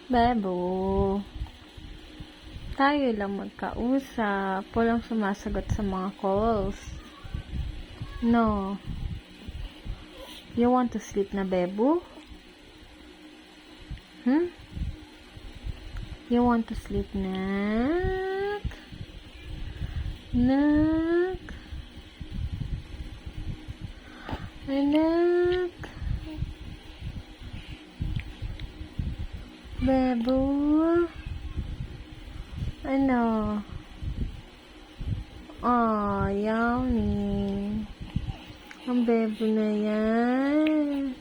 Bebo, tayo lang magkausap. Walang sumasagot sa mga calls. No. You want to sleep na, Bebo? You want to sleep na? Nak? Anak? Bebo? Ano? Oh, yummy. Ang bebo na yan.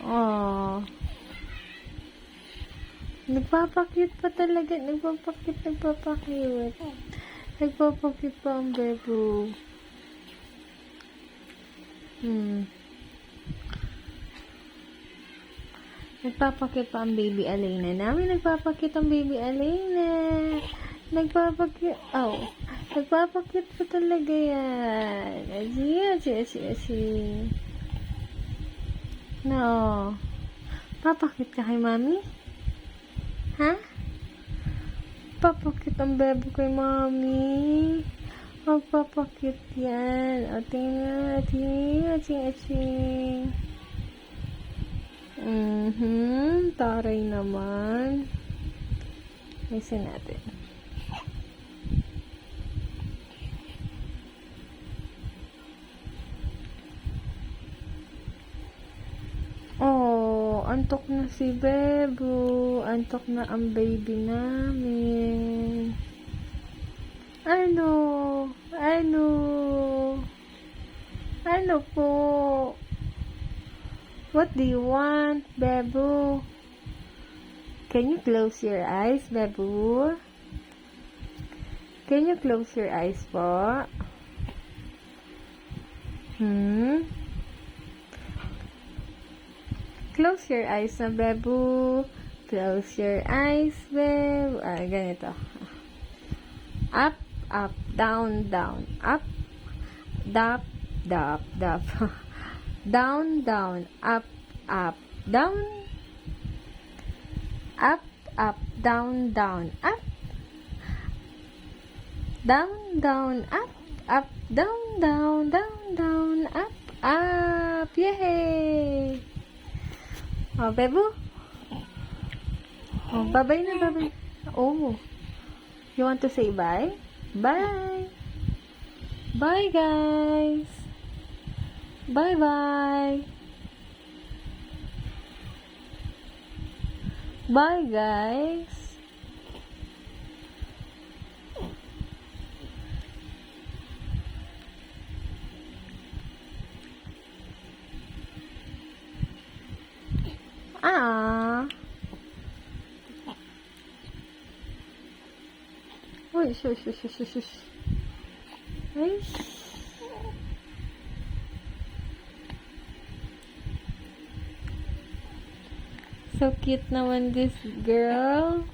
Oh. Nagpapakit pa talaga. Nagpapakit pa ang bebo. Nagpapakit pa ang baby Alena namin. Nagpapakit ang baby Alena. Nagpapakit pa talaga yan. Asi. No. Papakit ka kay mami? Ha? Papakit ang bebo kay mami. Magpapakit yan. O, tingnan. Ating. Taray naman. Listen natin. Oh, antok na si Bebo. Antok na ang baby namin. Ano po? What do you want, Bebo? Can you close your eyes, Bebo? Can you close your eyes po? Close your eyes na, Bebo. Close your eyes, Bebo. Ganito. Up, down, up, down, up, down, up, down, up, up, down, up, yay! Oh, Bebo? Oh, bye-bye na. Oh, you want to say bye? Bye! Bye, guys! Bye-bye! Bye, guys! Uy, shush. Ay. So cute naman this girl.